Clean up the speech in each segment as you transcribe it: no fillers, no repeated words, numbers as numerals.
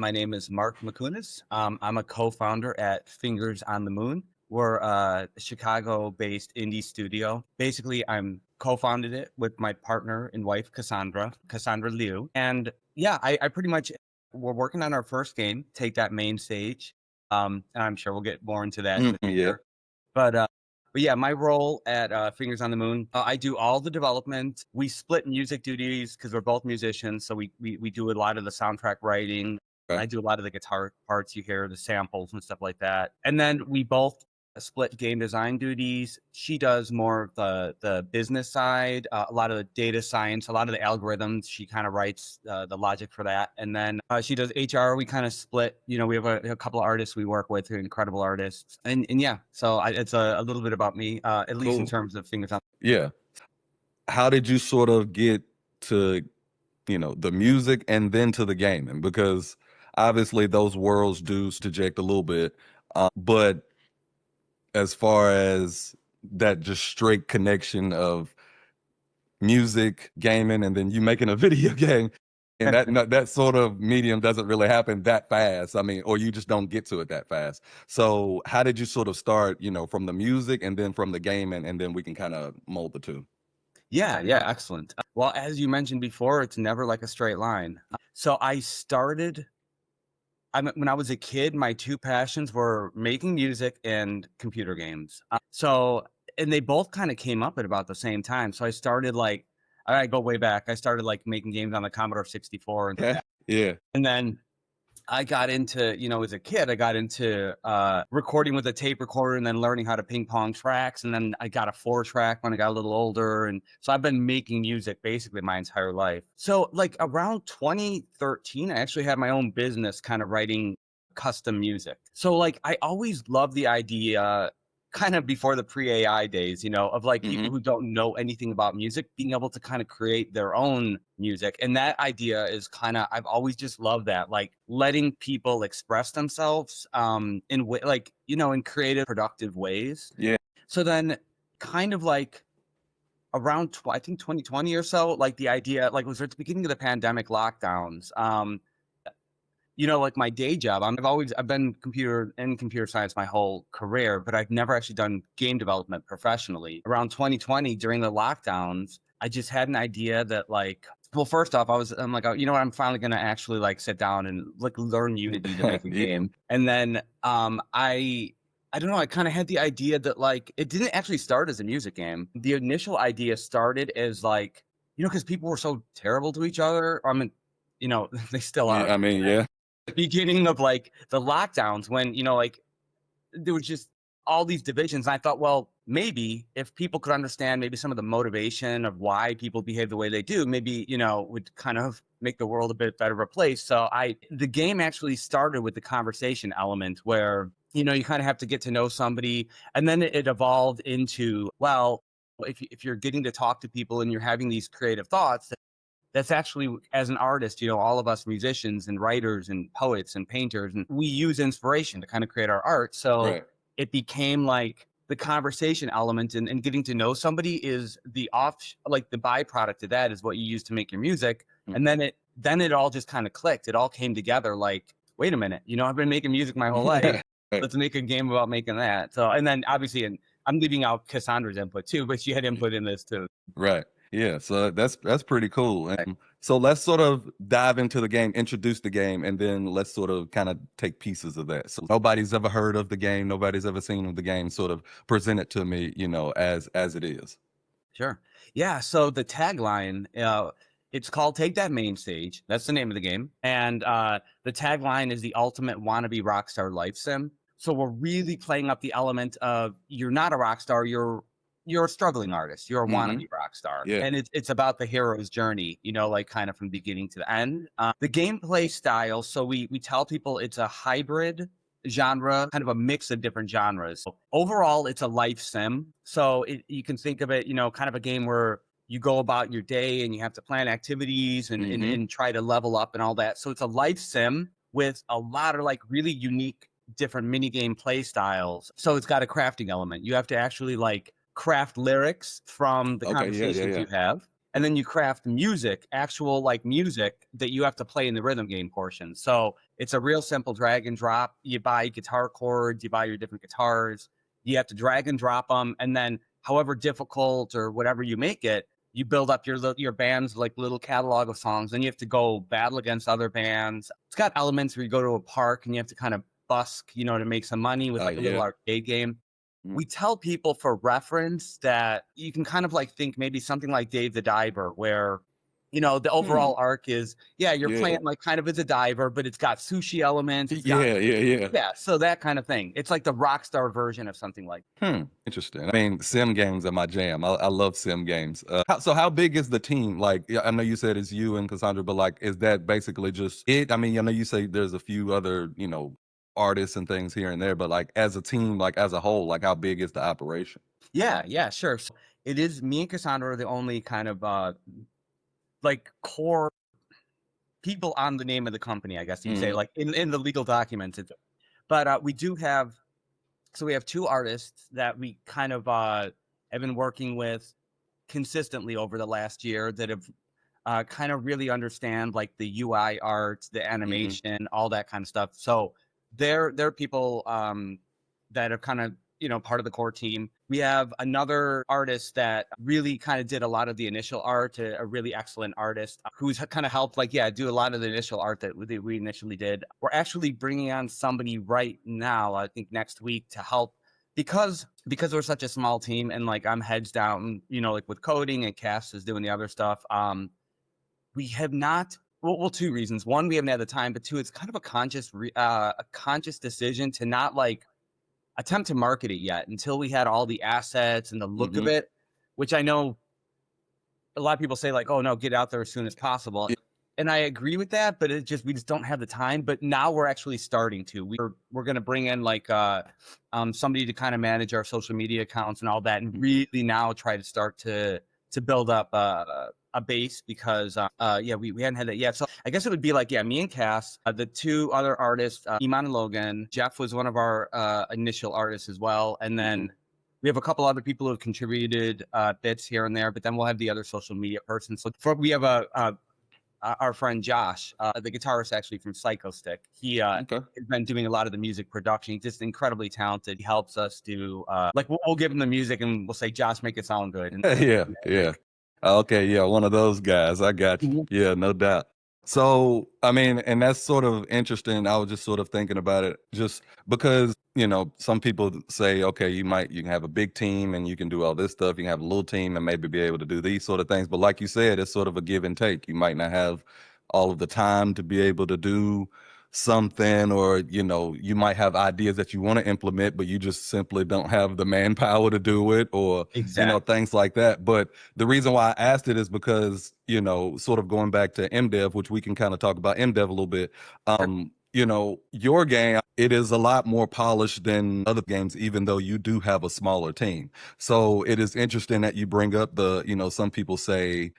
My name is Mark Mikunas. I'm a co-founder at Fingers on the Moon. We're a Chicago-based indie studio. Basically, I'm co-founded it with my partner and wife, Cassandra Liu. And yeah, I pretty much, we're working on our first game, Take That Mainstage. And I'm sure we'll get more into that in the Yeah. future. But yeah, my role at Fingers on the Moon, I do all the development. We split music duties because we're both musicians. So we do a lot of the soundtrack writing. Okay. I do a lot of the guitar parts you hear, the samples and stuff like that. And then we both split game design duties. She does more of the business side, a lot of the data science, a lot of the algorithms. She kind of writes the logic for that. And then she does HR. We kind of split. You know, we have a couple of artists we work with, who are incredible artists. And yeah, so it's a little bit about me, at least in Cool. terms of Fingers on. Yeah. How did you sort of get to, the music and then to the gaming? Because obviously those worlds do interject a little bit. But as far as that just straight connection of music, gaming, and then you making a video game, and that sort of medium doesn't really happen that fast. I mean, or you just don't get to it that fast. So how did you sort of start, from the music and then from the gaming, and then we can kind of mold the two? Yeah, excellent. Well, as you mentioned before, it's never like a straight line. So when I was a kid, my two passions were making music and computer games. And they both kind of came up at about the same time. So I started I go way back. I started like making games on the Commodore 64. Okay. Yeah. And then I got into, as a kid, I got into recording with a tape recorder and then learning how to ping pong tracks. And then I got a 4-track when I got a little older. And so I've been making music basically my entire life. So like around 2013, I actually had my own business kind of writing custom music. So like I always loved the idea, kind of before the pre-AI days, of like people who don't know anything about music being able to kind of create their own music. And that idea is I've always just loved that, like letting people express themselves in creative, productive ways. Yeah. So then kind of like around, I think 2020 or so, like the idea, like it was at the beginning of the pandemic lockdowns. Like my day job, I've been computer science my whole career, but I've never actually done game development professionally. Around 2020, during the lockdowns, I just had an idea that well, first off, I'm like, oh, you know what? I'm finally going to actually like sit down and like learn Unity to make a Yeah. game. And then, I don't know. I kind of had the idea that like, it didn't actually start as a music game. The initial idea started as like, because people were so terrible to each other. I mean, they still are. Yeah. I mean, yeah. Beginning of like the lockdowns when like there was just all these divisions. And I thought, well, maybe if people could understand maybe some of the motivation of why people behave the way they do, maybe would kind of make the world a bit better of a place. So the game actually started with the conversation element where you kind of have to get to know somebody, and then it evolved into, well, if you're getting to talk to people and you're having these creative thoughts, that's actually, as an artist, all of us musicians and writers and poets and painters, and we use inspiration to kind of create our art. So Right. it became like the conversation element, and getting to know somebody is the byproduct of that is what you use to make your music. And then it all just kind of clicked. It all came together like, wait a minute, I've been making music my whole life. Let's make a game about making that. So, and then obviously, and I'm leaving out Cassandra's input too, but she had input in this too. Right. Yeah. So that's pretty cool. And so let's sort of dive into the game, introduce the game, and then let's sort of kind of take pieces of that. So nobody's ever heard of the game, nobody's ever seen of the game. Sort of present it to me, as it is. Sure. Yeah. So the tagline, it's called Take That Mainstage. That's the name of the game. And the tagline is the ultimate wannabe rockstar life sim. So we're really playing up the element of you're not a rock star, you're a struggling artist, you're a wannabe rock star. Yeah. And it's about the hero's journey, like kind of from beginning to the end. The gameplay style, so we tell people it's a hybrid genre, kind of a mix of different genres. So overall, it's a life sim. So you can think of it, kind of a game where you go about your day and you have to plan activities and try to level up and all that. So it's a life sim with a lot of like really unique different mini game play styles. So it's got a crafting element. You have to actually like craft lyrics from the Okay. Yeah. Yeah. conversations Yeah. you have. and then you craft music, actual like music that you have to play in the rhythm game portion. So it's a real simple drag and drop. You buy guitar chords, you buy your different guitars, you have to drag and drop them, and then however difficult or whatever you make it, you build up your band's like little catalog of songs. Then you have to go battle against other bands. It's got elements where you go to a park and you have to kind of busk, you know, to make some money with like a little arcade game. We tell people for reference that you can kind of like think maybe something like Dave the Diver, where, you know, the overall arc is, you're playing like kind of as a diver, but it's got sushi elements. It's got, yeah. So that kind of thing. It's like the Rockstar version of something like that. Interesting. I mean, sim games are my jam. I love sim games. So how big is the team? Like, I know you said it's you and Cassandra, but like, is that basically just it? I mean, I know you say there's a few other, you know, artists and things here and there, but like as a team, like as a whole, like how big is the operation? Yeah, sure. So it is me and Cassandra are the only kind of like core people on the name of the company, I guess you'd say, like in the legal documents. But we do have, so we have two artists that we kind of have been working with consistently over the last year that have kind of really understand like the UI art, the animation, all that kind of stuff. So they're people that are kind of, you know, part of the core team. We have another artist that really kind of did a lot of the initial art, a really excellent artist who's kind of helped like, do a lot of the initial art that we initially did. We're actually bringing on somebody right now, I think next week, to help because we're such a small team and like I'm heads down, you know, like with coding and Cass is doing the other stuff. We have not, well, two reasons. One, we haven't had the time, but two, it's kind of a conscious decision to not like attempt to market it yet until we had all the assets and the look of it, which I know a lot of people say like, oh no, get out there as soon as possible. And I agree with that, but we just don't have the time. But now we're actually starting to. We're going to bring in like somebody to kind of manage our social media accounts and all that, and really now try to start to build up a base because we hadn't had that yet. So I guess it would be like me and Cass, the two other artists, Iman and Logan. Jeff was one of our initial artists as well, and then we have a couple other people who have contributed bits here and there. But then we'll have the other social media person. So we have our friend Josh, the guitarist actually from Psycho Stick. He has been doing a lot of the music production. He's just incredibly talented. He helps us do like we'll give him the music and we'll say, Josh, make it sound good. And yeah. Okay, yeah, one of those guys. I got you. Yeah, no doubt. So, I mean, and that's sort of interesting. I was just sort of thinking about it just because, you know, some people say, okay, you can have a big team and you can do all this stuff. You can have a little team and maybe be able to do these sort of things. But like you said, it's sort of a give and take. You might not have all of the time to be able to do something, or, you know, you might have ideas that you want to implement, but you just simply don't have the manpower to do it, or, you know, things like that. But the reason why I asked it is because, you know, sort of going back to MDev, which we can kind of talk about MDev a little bit. You know, your game, it is a lot more polished than other games, even though you do have a smaller team. So it is interesting that you bring up the, you know, some people say,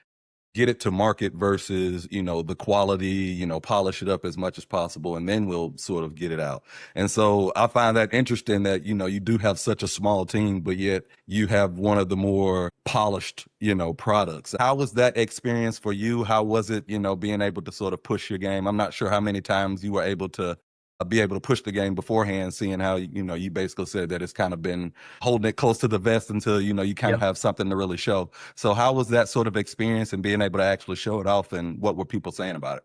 get it to market versus, you know, the quality, you know, polish it up as much as possible, and then we'll sort of get it out. And so I find that interesting that, you know, you do have such a small team, but yet you have one of the more polished, you know, products. How was that experience for you? How was it, you know, being able to sort of push your game? I'm not sure how many times you were able to be able to push the game beforehand, seeing how, you know, you basically said that it's kind of been holding it close to the vest until, you know, you kind of have something to really show. So how was that sort of experience and being able to actually show it off, and what were people saying about it?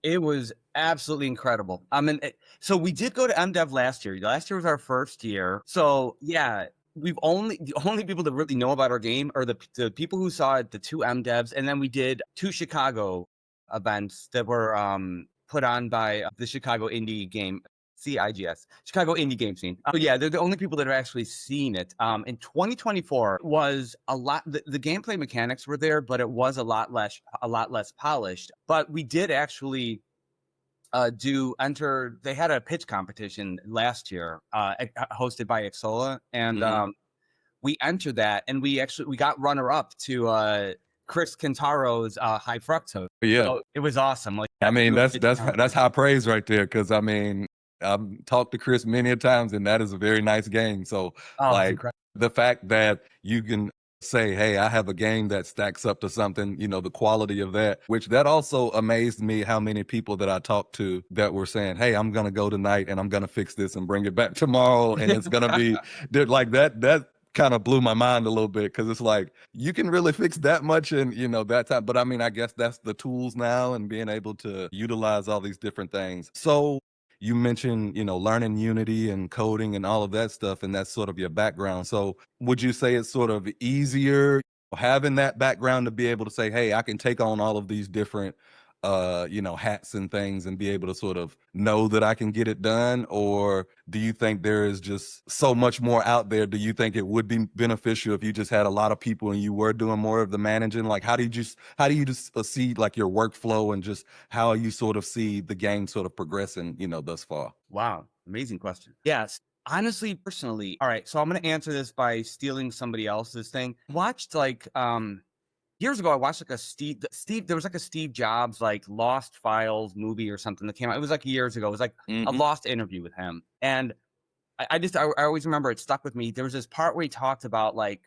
It was absolutely incredible. I mean, so we did go to MDev last year. Last year was our first year. So yeah, the only people that really know about our game are the people who saw it, the two MDevs, and then we did two Chicago events that were put on by the Chicago Indie Game, CIGS, Chicago Indie Game Scene. So yeah, they're the only people that have actually seen it. In 2024 was a lot. The gameplay mechanics were there, but it was a lot less polished. But we did actually enter. They had a pitch competition last year, hosted by Exola, and we entered that, and we got runner up to Chris Cantaro's High Fructose. Yeah, so it was awesome. Like, I mean, that's high praise right there. Because I mean, I've talked to Chris many a times, and that is a very nice game. So like the fact that you can say, hey, I have a game that stacks up to something, the quality of that, which that also amazed me how many people that I talked to that were saying, hey, I'm going to go tonight and I'm going to fix this and bring it back tomorrow. And it's going to be like that kind of blew my mind a little bit, because it's like you can really fix that much in that time. But I mean, I guess that's the tools now, and being able to utilize all these different things. So you mentioned learning Unity and coding and all of that stuff, and that's sort of your background. So would you say it's sort of easier having that background to be able to say, hey, I can take on all of these different hats and things and be able to sort of know that I can get it done? Or do you think there is just so much more out there? Do you think it would be beneficial if you just had a lot of people and you were doing more of the managing? Like, how do you just see like your workflow, and just how you sort of see the game sort of progressing, thus far? Wow, amazing question. Yes. Honestly, personally, all right, so I'm going to answer this by stealing somebody else's thing. Watched like years ago, I watched like a there was like a Steve Jobs like Lost Files movie or something that came out. It was like years ago. It was like a lost interview with him. And I always remember, it stuck with me. There was this part where he talked about like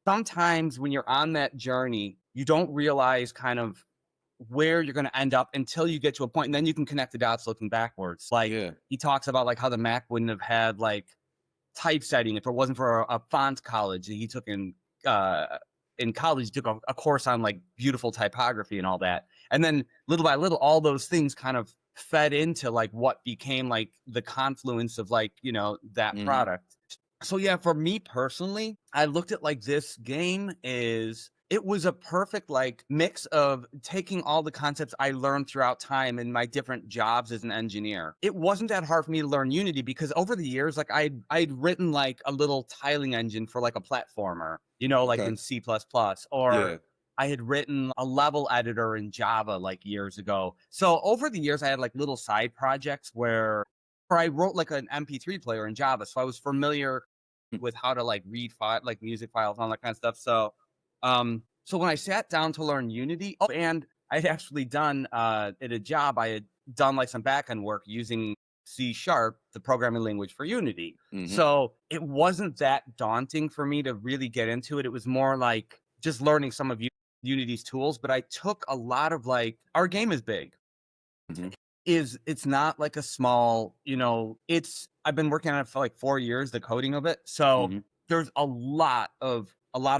sometimes when you're on that journey, you don't realize kind of where you're going to end up until you get to a point, and then you can connect the dots looking backwards. Like he talks about like how the Mac wouldn't have had like typesetting if it wasn't for a font college that he took in college. He took a course on like beautiful typography and all that, and then little by little all those things kind of fed into like what became like the confluence of like that product. So yeah, for me personally, I looked at like this game it was a perfect like mix of taking all the concepts I learned throughout time in my different jobs as an engineer. It wasn't that hard for me to learn Unity, because over the years, like I'd written like a little tiling engine for like a platformer, like in C++, or I had written a level editor in Java like years ago. So over the years, I had like little side projects where I wrote like an MP3 player in Java. So I was familiar with how to like read like music files, all that kind of stuff. So when I sat down to learn Unity, and I'd actually done at a job, I had done like some backend work using C#, the programming language for Unity. So it wasn't that daunting for me to really get into it. It was more like just learning some of Unity's tools. But I took a lot of like, our game is big. It's not like a small, I've been working on it for like 4 years, the coding of it. So there's a lot of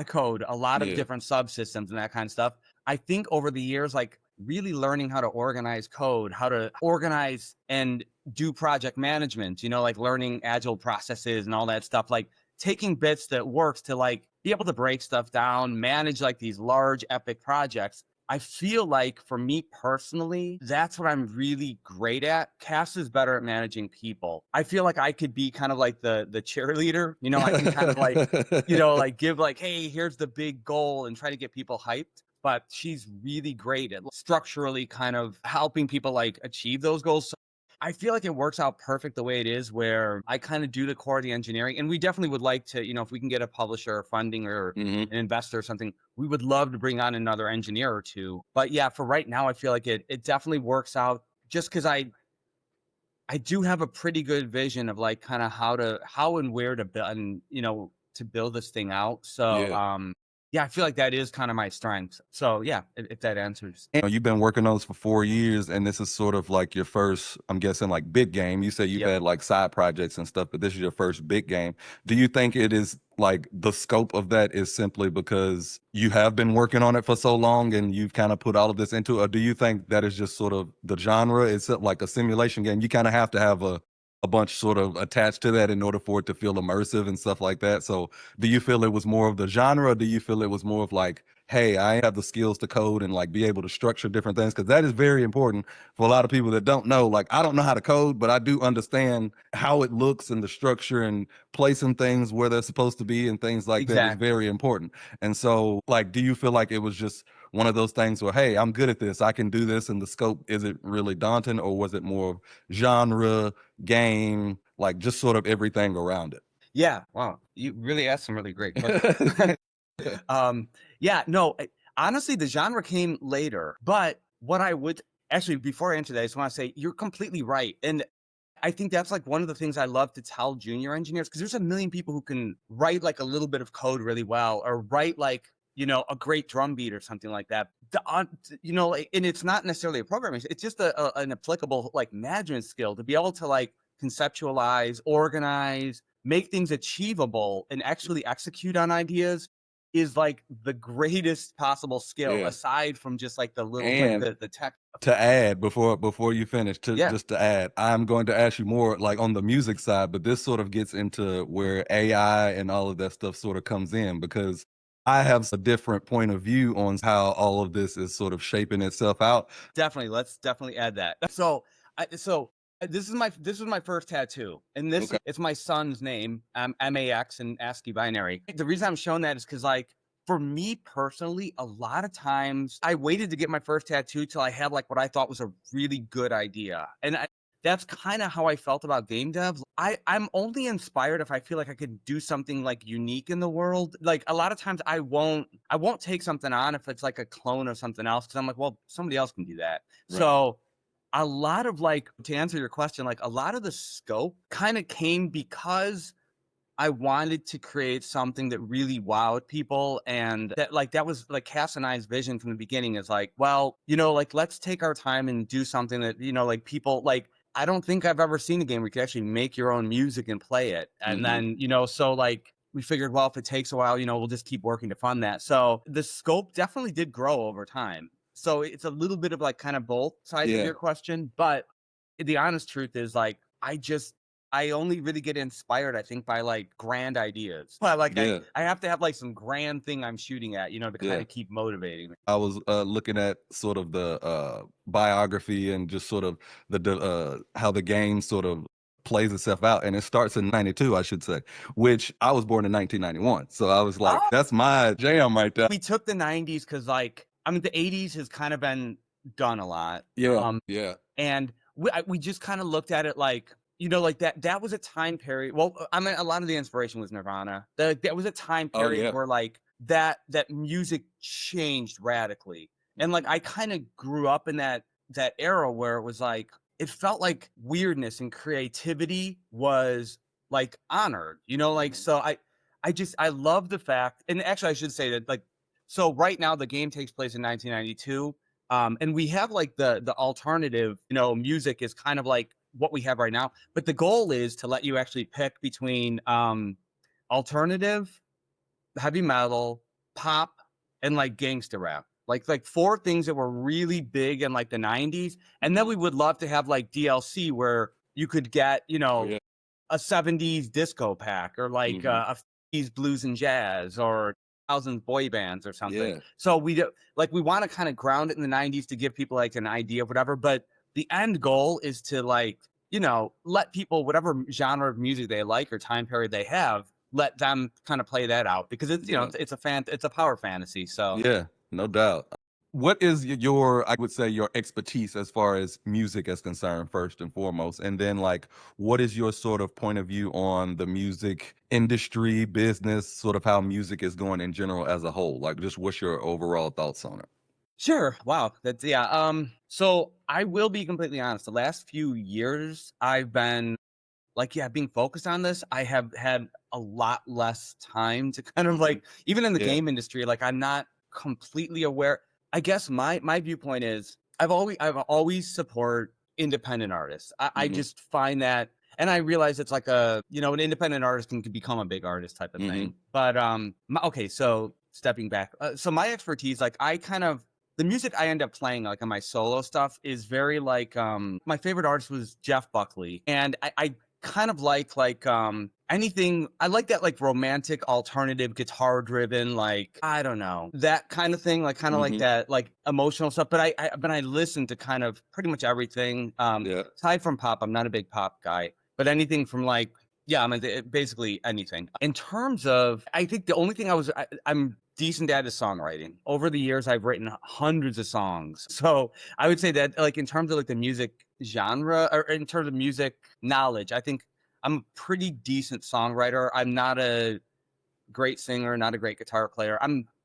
code, a lot of different subsystems and that kind of stuff. I think over the years, like really learning how to organize code, how to organize and do project management, like learning agile processes and all that stuff, like taking bits that works to like be able to break stuff down, manage like these large epic projects. I feel like for me personally, that's what I'm really great at. Cass is better at managing people. I feel like I could be kind of like the cheerleader. I can kind of like, like give like, hey, here's the big goal and try to get people hyped. But she's really great at structurally kind of helping people like achieve those goals. So I feel like it works out perfect the way it is, where I kind of do the core of the engineering. And we definitely would like to, if we can get a publisher or funding or an investor or something, we would love to bring on another engineer or two. But yeah, for right now, I feel like it definitely works out, just because I do have a pretty good vision of like kind of how and where to build, and to build this thing out. So yeah, I feel like that is kind of my strength. So yeah, if that answers. You've been working on this for 4 years, and this is sort of like your first, I'm guessing, like big game. You said you've had like side projects and stuff, but this is your first big game. Do you think it is like the scope of that is simply because you have been working on it for so long and you've kind of put all of this into it? Or do you think that is just sort of the genre? It's like a simulation game. You kind of have to have a bunch sort of attached to that in order for it to feel immersive and stuff like that. So do you feel it was more of the genre, or do you feel it was more of like, hey, I have the skills to code and like be able to structure different things? Because that is very important for a lot of people that don't know. Like, I don't know how to code, but I do understand how it looks and the structure and placing things where they're supposed to be and things like that is very important. And so like, do you feel like it was just one of those things where, hey, I'm good at this, I can do this, and the scope isn't really daunting? Or was it more genre, game, like just sort of everything around it? Yeah. Wow. You really asked some really great questions. Yeah, no, honestly, the genre came later, but what I would actually, before I answer that, I just want to say you're completely right. And I think that's like one of the things I love to tell junior engineers, because there's a million people who can write like a little bit of code really well, or write like, a great drum beat or something like that. And it's not necessarily a programming, it's just an applicable like management skill to be able to like conceptualize, organize, make things achievable, and actually execute on ideas is like the greatest possible skill, Yeah. aside from just like the little like And the tech. to add before you finish, Yeah, just to add, I'm going to ask you more like on the music side, but this sort of gets into where AI and all of that stuff sort of comes in, because I have a different point of view on how all of this is sort of shaping itself out. definitely. Let's definitely add that. This was my first tattoo, and Okay. it's my son's name, MAX in ASCII binary. The reason I'm showing that is because like for me personally, a lot of times I waited to get my first tattoo till I had like what I thought was a really good idea, and that's kind of how I felt about game dev. I'm only inspired if I feel like I could do something like unique in the world. Like a lot of times I won't take something on if it's like a clone of something else, because I'm like, well, somebody else can do that. Right. So a lot of like, to answer your question, like a lot of the scope kind of came because I wanted to create something that really wowed people. And that was like Cass and I's vision from the beginning, is like, well, like let's take our time and do something that, like people like, I don't think I've ever seen a game where you can actually make your own music and play it. And then, so like we figured, well, if it takes a while, we'll just keep working to fund that. So the scope definitely did grow over time. So it's a little bit of like kind of both sides of your question. But the honest truth is like, I only really get inspired, I think, by like grand ideas. Like I have to have like some grand thing I'm shooting at, to kind of keep motivating me. I was looking at sort of the biography and just sort of how the game sort of plays itself out, and it starts in '92, I should say, which I was born in 1991, so I was like, Oh, that's my jam right there. we took the 90s because like, I mean, the 80s has kind of been done a lot. Yeah. And we just kind of looked at it like, like that was a time period. Well, I mean, a lot of the inspiration was Nirvana. That was a time period where like that music changed radically. And like I kind of grew up in that era where it was like, it felt like weirdness and creativity was like honored, like, so I love the fact, and actually I should say that like, so right now the game takes place in 1992. And we have like the alternative, music is kind of like what we have right now. But the goal is to let you actually pick between alternative, heavy metal, pop, and like gangster rap. Like four things that were really big in like the 90s. And then we would love to have like DLC where you could get, a 70s disco pack, or like a 50s blues and jazz, or thousands boy bands or something. So we do like, we want to kind of ground it in the 90s to give people like an idea of whatever, but the end goal is to like, let people, whatever genre of music they like or time period they have, let them kind of play that out, because it's, it's a power fantasy. So Yeah, no doubt. What is your, I would say, your expertise as far as music is concerned, first and foremost? And then, like, what is your sort of point of view on the music industry, business, sort of how music is going in general as a whole? Like, just what's your overall thoughts on it? sure. Wow. That's, yeah. So I will be completely honest. The last few years I've been like, yeah, being focused on this, I have had a lot less time to kind of like, even in the game industry, like I'm not completely aware. I guess my viewpoint is I've always support independent artists. I just find that, and I realize it's like an independent artist can become a big artist type of thing. But okay, so stepping back, so my expertise, like I kind of, the music I end up playing like on my solo stuff is very like, my favorite artist was Jeff Buckley, and I kind of like anything. I like that like romantic alternative guitar driven, like, I don't know, that kind of thing, like kind of like that like emotional stuff. But I listen to kind of pretty much everything. Aside from pop, I'm not a big pop guy, but anything from like, yeah, I mean, basically anything. In terms of, I think the only thing I'm decent at is songwriting. Over the years, I've written hundreds of songs. So I would say that like in terms of like the music genre, or in terms of music knowledge, I think I'm a pretty decent songwriter. I'm not a great singer, not a great guitar player.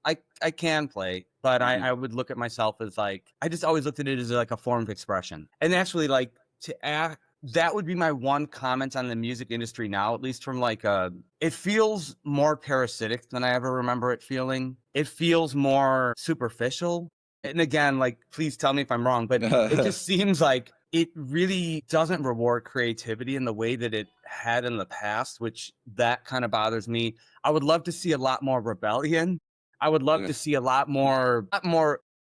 I can play, but I would look at myself as like, I just always looked at it as like a form of expression. And actually, like, to act that would be my one comment on the music industry now, at least from like it feels more parasitic than I ever remember it feeling. It feels more superficial. And again, like, please tell me if I'm wrong, but it just seems like it really doesn't reward creativity in the way that it had in the past, which that kind of bothers me. I would love to see a lot more rebellion. I would love to see a lot more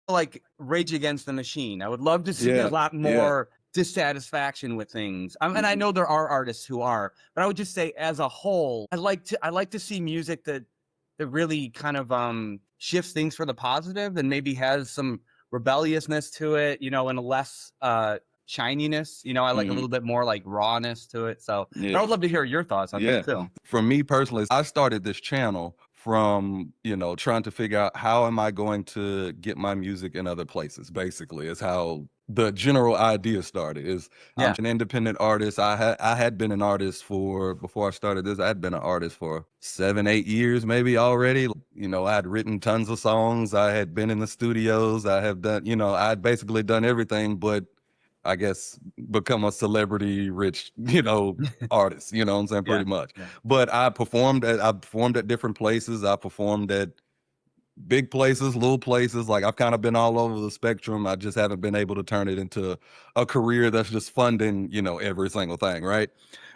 like Rage Against the Machine. I would love to see a lot more dissatisfaction with things. And I know there are artists who are, but I would just say as a whole, I like to see music that really kind of shifts things for the positive and maybe has some rebelliousness to it, you know, and a less shininess. You know, I like a little bit more like rawness to it. So but I would love to hear your thoughts on that too. For me personally, I started this channel from, you know, trying to figure out how am I going to get my music in other places, basically, is how the general idea started. Is I'm Yeah. an independent artist. I had been an artist for, before I started this, I had been an artist for 7-8 years maybe already. You know, I had written tons of songs. I had been in the studios. I have done, you know, I had basically done everything but I guess become a celebrity rich, you know, artist, you know what I'm saying, pretty much. Yeah. But I performed at different places. I performed at big places, little places. Like I've kind of been all over the spectrum. I just haven't been able to turn it into a career that's just funding, you know, every single thing, right?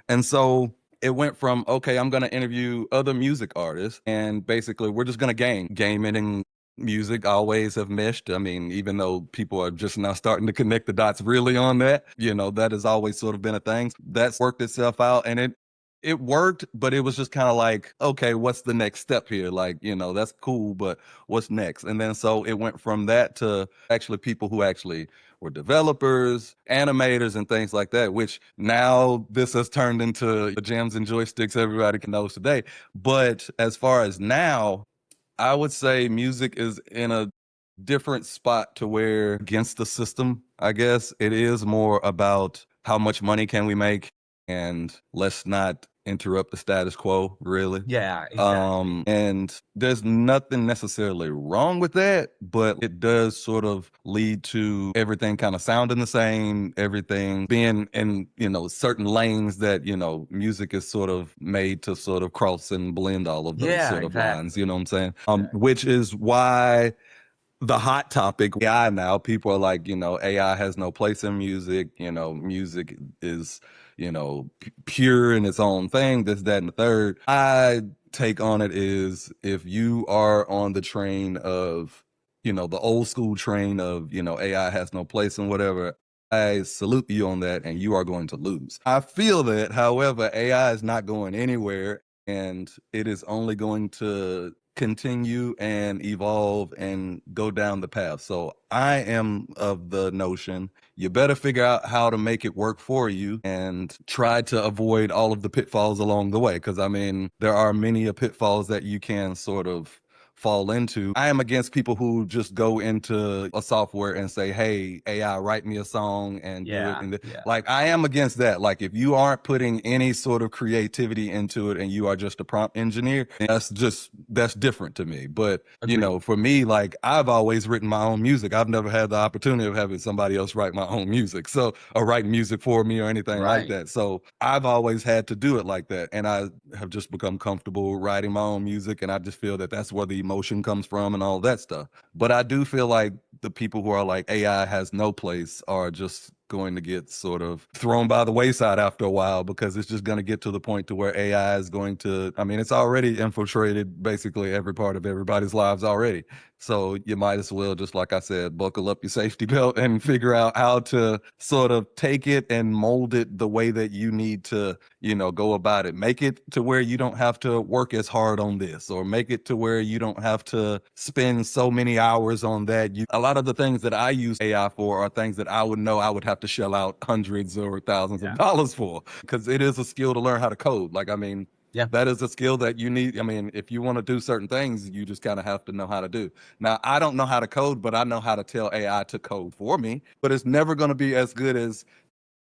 And so it went from, okay, I'm going to interview other music artists and basically we're just going to gaming and music always have meshed. I mean, even though people are just now starting to connect the dots really on that, you know, that has always sort of been a thing that's worked itself out. And it worked, but it was just kind of like, okay, what's the next step here? Like, you know, that's cool, but what's next? And then so it went from that to actually people who actually were developers, animators, and things like that, which now this has turned into the jams and joysticks everybody can know today. But as far as now, I would say music is in a different spot to where against the system, I guess. It is more about how much money can we make and let's not interrupt the status quo, really. Yeah, exactly. And there's nothing necessarily wrong with that, but it does sort of lead to everything kind of sounding the same, everything being in, you know, certain lanes that, you know, music is sort of made to sort of cross and blend all of those sort of lines, you know what I'm saying? Which is why the hot topic AI now, people are like, you know, AI has no place in music, you know, music is, you know, pure in its own thing, this, that, and the third. I take on it is if you are on the train of, you know, the old school train of, you know, AI has no place in whatever, I salute you on that and you are going to lose. I feel that, however, AI is not going anywhere and it is only going to continue and evolve and go down the path. So I am of the notion you better figure out how to make it work for you and try to avoid all of the pitfalls along the way. Because I mean, there are many pitfalls that you can sort of fall into. I am against people who just go into a software and say, hey, AI, write me a song and do it. And like, I am against that. Like, if you aren't putting any sort of creativity into it and you are just a prompt engineer, that's different to me. But, you know, for me, like, I've always written my own music. I've never had the opportunity of having somebody else write my own music. So, or write music for me or anything like that. So I've always had to do it like that. And I have just become comfortable writing my own music. And I just feel that that's where the emotion comes from and all that stuff. But I do feel like the people who are like AI has no place are just going to get sort of thrown by the wayside after a while because it's just going to get to the point to where AI is going to, I mean, it's already infiltrated basically every part of everybody's lives already. So you might as well, just like I said, buckle up your safety belt and figure out how to sort of take it and mold it the way that you need to, you know, go about it. Make it to where you don't have to work as hard on this, or make it to where you don't have to spend so many hours on that. A lot of the things that I use AI for are things that I would know I would have to shell out hundreds or thousands of dollars for, because it is a skill to learn how to code. Like, I mean, that is a skill that you need. I mean, if you want to do certain things, you just kind of have to know how to do. Now, I don't know how to code, but I know how to tell AI to code for me. But it's never going to be as good as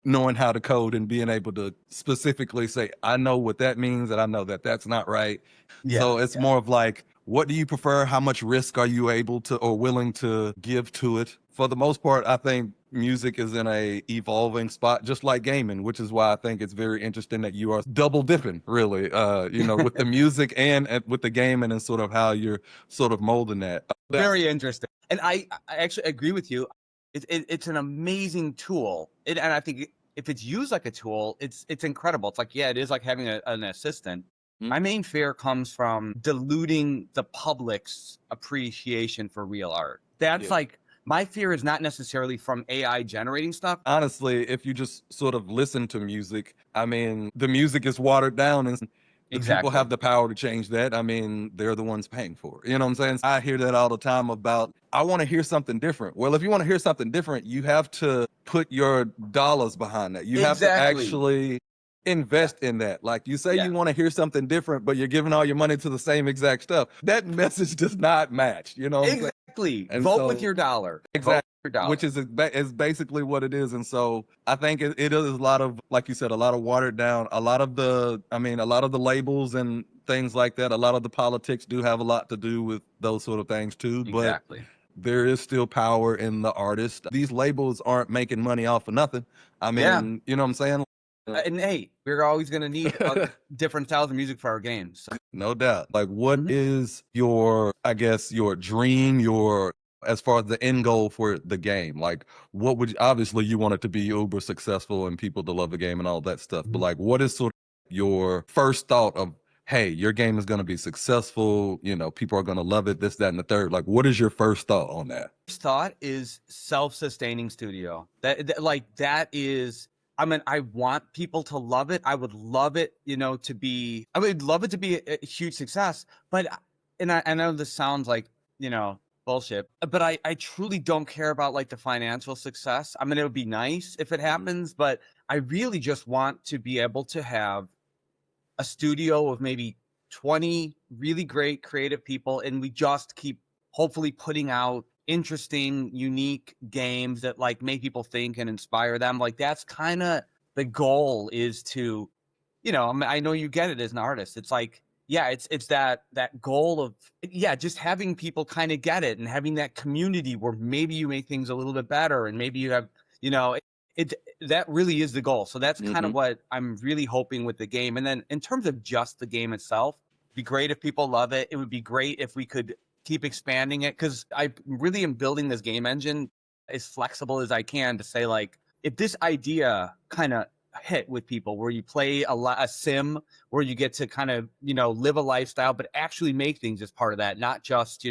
knowing how to code and being able to specifically say, I know what that means and I know that that's not right. So it's more of like, what do you prefer? How much risk are you able to or willing to give to it for the most part, I think music is in a evolving spot, just like gaming, which is why I think it's very interesting that you are double dipping, really, with the music and with the gaming and sort of how you're sort of molding that. Very interesting. And I actually agree with you. It's an amazing tool. And I think if it's used like a tool, it's incredible. It's like, yeah, it is like having an assistant. My main fear comes from diluting the public's appreciation for real art. That's like, my fear is not necessarily from AI generating stuff. Honestly, if you just sort of listen to music, I mean, the music is watered down and the people have the power to change that. I mean, they're the ones paying for it. You know what I'm saying? I hear that all the time about, I want to hear something different. Well, if you want to hear something different, you have to put your dollars behind that. You have to actually invest in that. Like you say, you want to hear something different, but you're giving all your money to the same exact stuff. That message does not match, you know? Exactly. And vote with your dollar. Exactly. Which is basically what it is. And so I think it is a lot of, like you said, a lot of watered down, a lot of the labels and things like that. A lot of the politics do have a lot to do with those sort of things too. But there is still power in the artist. These labels aren't making money off of nothing. I mean, you know what I'm saying? And hey, we're always going to need different styles of music for our games. So. No doubt. Like, what is your, I guess, your dream, as far as the end goal for the game? Like, what would obviously you want it to be uber successful and people to love the game and all that stuff. But like, what is sort of your first thought of, hey, your game is going to be successful, people are going to love it, this, that, and the third? Like, what is your first thought on that? First thought is self-sustaining studio. That is, I mean, I want people to love it. I would love it, to be a huge success. But, and I know this sounds like, bullshit, but I truly don't care about like the financial success. I mean, it would be nice if it happens, but I really just want to be able to have a studio of maybe 20 really great creative people, and we just keep hopefully putting out interesting, unique games that like make people think and inspire them. Like that's kind of the goal, is to, I know you get it as an artist. It's like, it's that goal of, just having people kind of get it and having that community where maybe you make things a little bit better and maybe you have, that really is the goal. So that's kind of what I'm really hoping with the game. And then in terms of just the game itself, it'd be great if people love it. It would be great if we could keep expanding it, because I really am building this game engine as flexible as I can to say, like, if this idea kind of hit with people where you play a sim where you get to kind of, live a lifestyle, but actually make things as part of that, not just,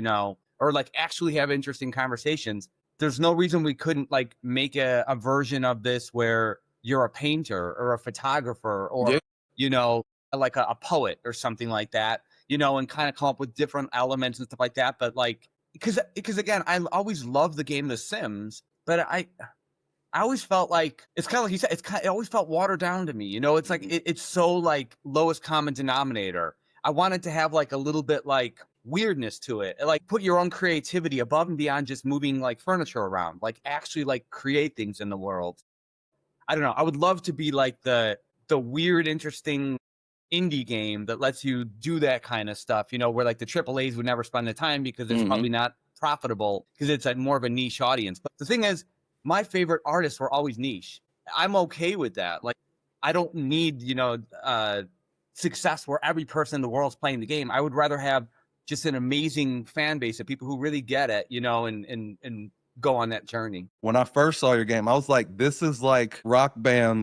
or like actually have interesting conversations. There's no reason we couldn't like make a version of this where you're a painter or a photographer or, like a poet or something like that, and kind of come up with different elements and stuff like that. But like, because again, I always loved the game The Sims, but I always felt like, it's kind of like you said, it always felt watered down to me. It's like, it's so like lowest common denominator. I wanted to have like a little bit like weirdness to it, like put your own creativity above and beyond just moving like furniture around, like actually like create things in the world. I don't know. I would love to be like the weird, interesting indie game that lets you do that kind of stuff, where like the AAAs would never spend the time because it's probably not profitable because it's a more of a niche audience. But the thing is, my favorite artists were always niche. I'm okay with that. Like, I don't need, success where every person in the world is playing the game. I would rather have just an amazing fan base of people who really get it, and go on that journey. When I first saw your game, I was like, this is like Rockband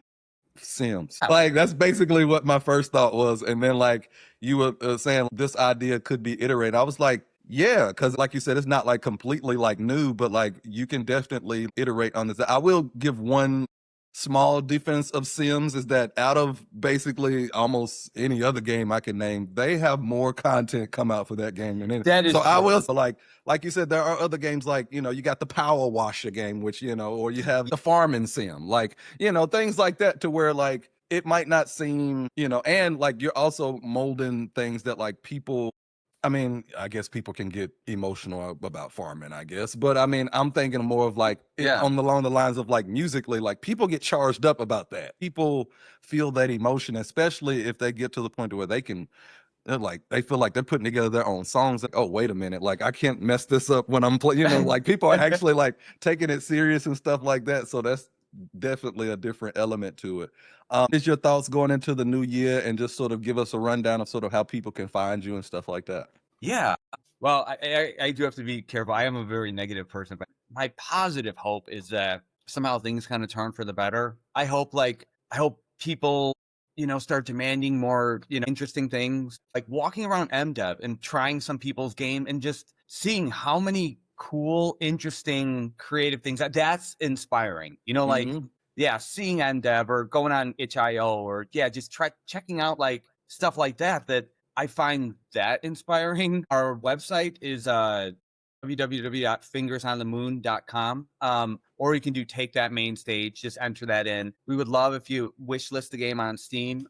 Sims. Like, that's basically what my first thought was. And then like you were saying this idea could be iterated. I was like, yeah, because like you said, it's not like completely like new, but like you can definitely iterate on this. I will give one small defense of Sims, is that out of basically almost any other game I can name, they have more content come out for that game than anything. That is so true. I will, like you said, there are other games like, you got the Power Washer game, which, or you have the Farming Sim, like, things like that, to where like it might not seem, and like you're also molding things that like people, I mean, I guess people can get emotional about farming, I guess. But I mean, I'm thinking more of like, along the lines of like musically, like people get charged up about that. People feel that emotion, especially if they get to the point where they can they feel like they're putting together their own songs. Like, oh, wait a minute, like I can't mess this up when I'm playing. You know, like people are actually like taking it serious and stuff like that. So that's definitely a different element to it. Is your thoughts going into the new year, and just sort of give us a rundown of sort of how people can find you and stuff like that? Yeah. Well, I do have to be careful. I am a very negative person, but my positive hope is that somehow things kind of turn for the better. I hope people, start demanding more, interesting things, like walking around MDev and trying some people's game and just seeing how many cool, interesting, creative things that's inspiring. Like, Mhm. yeah, seeing MDev or going on itch.io or just checking out like stuff like that I find that inspiring. Our website is www.fingersonthemoon.com. Or you can do Take That Mainstage. Just enter that in. We would love if you wish list the game on Steam.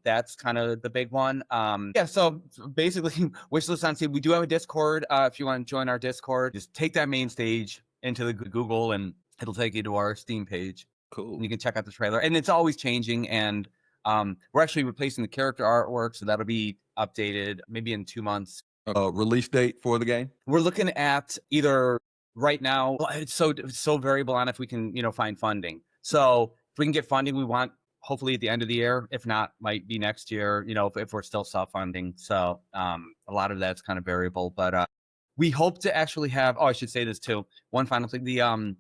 That's kind of the big one. So basically, wish list on Steam. We do have a Discord. If you want to join our Discord, just take that main stage into the Google, and it'll take you to our Steam page. Cool. And you can check out the trailer, and it's always changing. And we're actually replacing the character artwork, so that'll be updated maybe in 2 months. Release date for the game? We're looking at either right now. It's so variable on if we can find funding. So if we can get funding, we want hopefully at the end of the year. If not, might be next year. If we're still self-funding. So a lot of that's kind of variable, but we hope to actually have. Oh, I should say this too. One final thing: the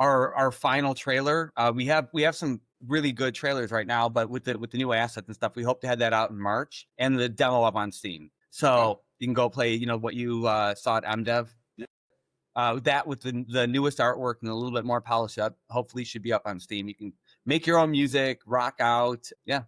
our final trailer. We have some really good trailers right now, but with the new assets and stuff, we hope to have that out in March and the demo up on Steam. So you can go play, what you saw at MDev. That with the newest artwork and a little bit more polished up, hopefully should be up on Steam. You can make your own music, rock out. Yeah.